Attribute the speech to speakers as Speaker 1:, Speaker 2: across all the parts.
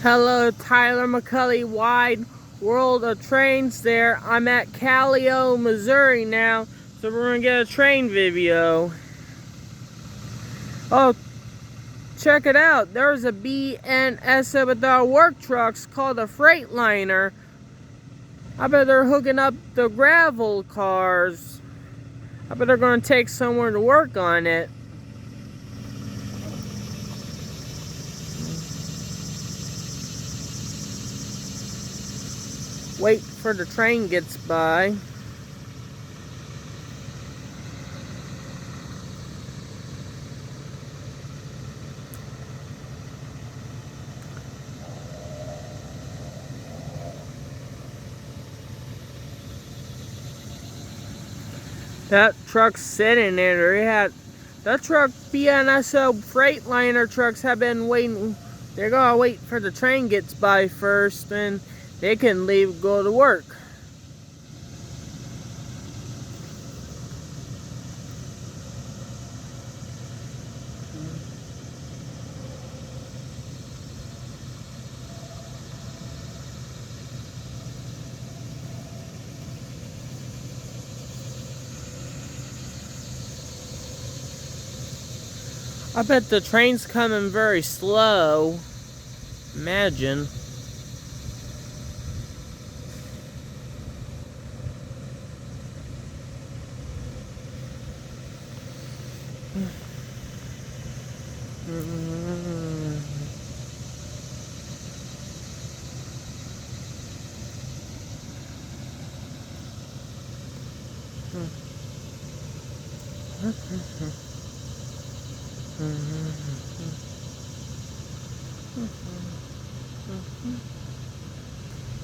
Speaker 1: Hello, Tyler McCully, Wide World of Trains there. I'm at Callao, Missouri now, so we're going to get a train video. Oh, check it out. There's a BNSF with our work trucks called a Freightliner. I bet they're hooking up the gravel cars. I bet they're going to take somewhere to work on it. Wait for the train gets by. That truck's sitting there. That truck, BNSF Freightliner trucks have been waiting. They're gonna wait for the train gets by first, then they can leave, go to work. I bet the train's coming very slow. Imagine.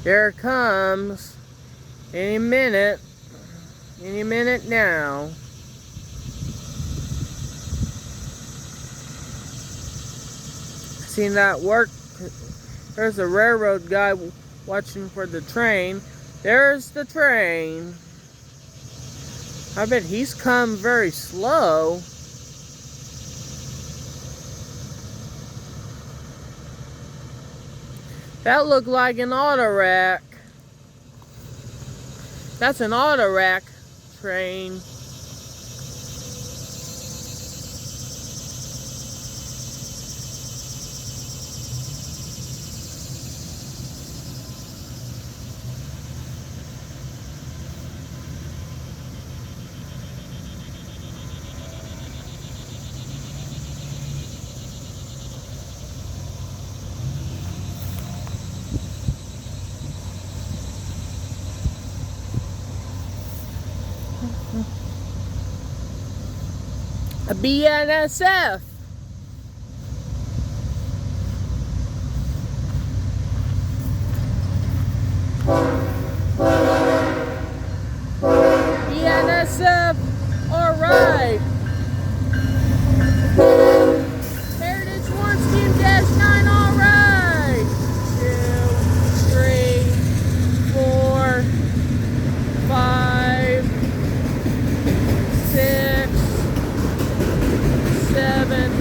Speaker 1: There it comes. Any minute now. Seen that work? There's a railroad guy watching for the train. There's the train. I bet he's come very slow. That looked like an Autorack. That's an Autorack train. A BNSF. BNSF, alright. Heritage 1, Scheme -9, alright. 2, 3, 4, 5, 6, 7.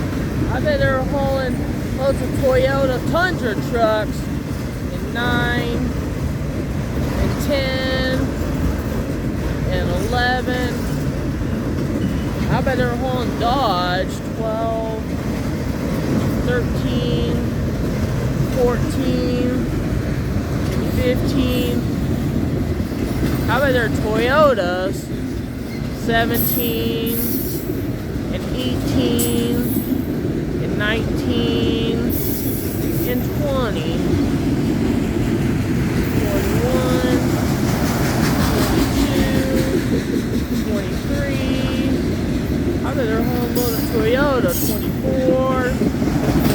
Speaker 1: I bet they're hauling loads of Toyota Tundra trucks. And 9, and 10, and 11. I bet they're hauling Dodge. 12, 13, 14, and 15. I bet they're Toyotas. 17. And 18, and 19, and 20, 21, 22, 23, I bet they're a whole load of Toyota, 24,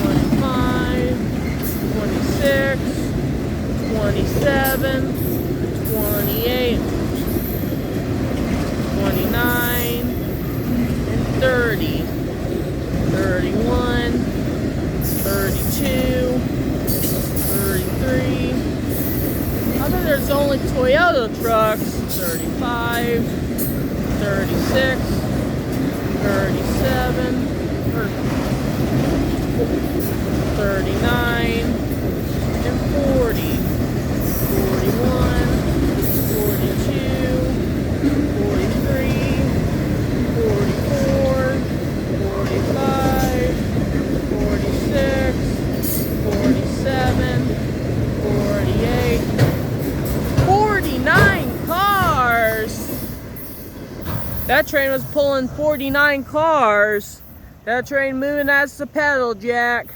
Speaker 1: 25, 26, 27, 28, 29, 30, 31, 32, 33. I bet there's only Toyota trucks. 35, 36, 37, 39, That train was pulling 49 cars. That train moving as the pedal jack.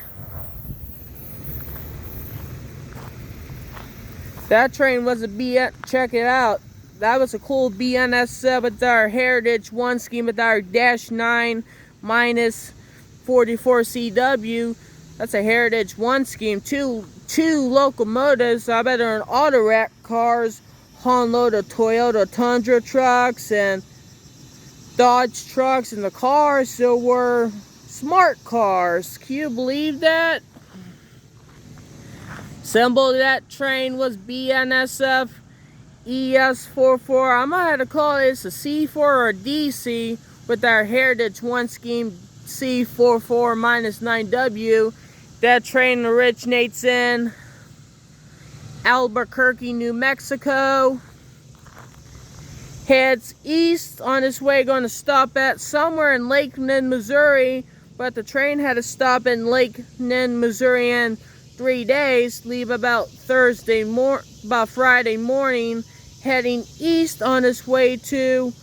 Speaker 1: That train was a check it out. That was a cool BNSF with our Heritage 1 scheme with our -9 minus 44CW. That's a Heritage 1 scheme. Two locomotives. I bet they're in Autorack cars. Haul load of Toyota Tundra trucks and Dodge trucks, and the cars still were smart cars. Can you believe that? Symbol of that train was BNSF ES44. I'm gonna have to call this a C4 or a DC with our Heritage 1 scheme C44-9W. That train originates in Albuquerque, New Mexico. Heads east on its way, going to stop at somewhere in Lakenan, Missouri. But the train had to stop in Lakenan, Missouri in 3 days. Leave about Friday morning, heading east on its way to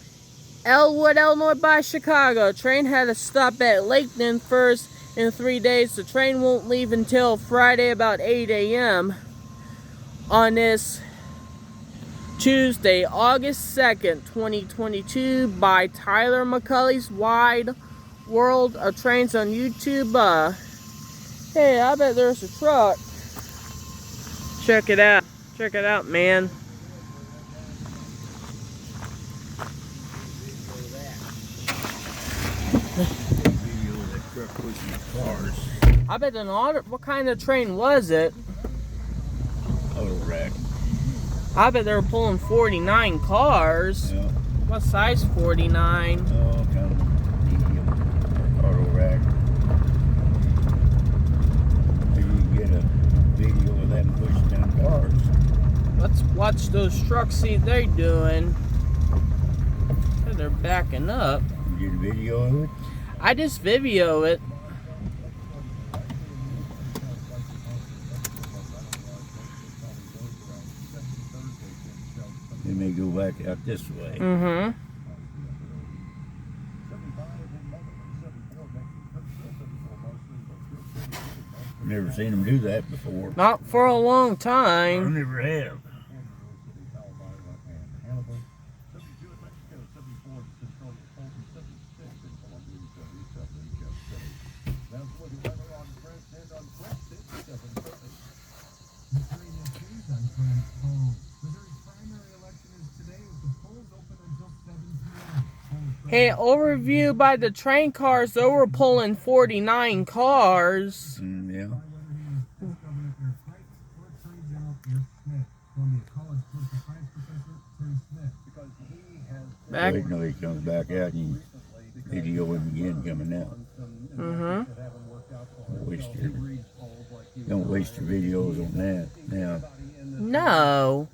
Speaker 1: Elwood, Illinois by Chicago. Train had to stop at Lakenan first in 3 days. The train won't leave until Friday about 8 a.m. on this Tuesday, August 2nd, 2022 by Tyler McCully's Wide World of Trains on YouTube. Hey, I bet there's a truck. Check it out. Check it out, man. I bet an what kind of train was it?
Speaker 2: Autorack.
Speaker 1: I bet they were pulling 49 cars.
Speaker 2: Yeah.
Speaker 1: What size 49?
Speaker 2: Oh, kind of medium Autorack. Maybe you can get a video of them pushing down cars.
Speaker 1: Let's watch those trucks, see what they're doing. They're backing up.
Speaker 2: You get a video of it?
Speaker 1: I just video it.
Speaker 2: They may go back out this way.
Speaker 1: Mm-hmm.
Speaker 2: Never seen them do that before.
Speaker 1: Not for a long
Speaker 2: I
Speaker 1: time.
Speaker 2: never have.
Speaker 1: Hey, overview by the train cars, they were pulling 49 cars.
Speaker 2: Yeah.
Speaker 1: Back.
Speaker 2: Wait till he comes back out and you video him again coming out.
Speaker 1: Mm-hmm.
Speaker 2: Don't waste your videos on that now.
Speaker 1: No.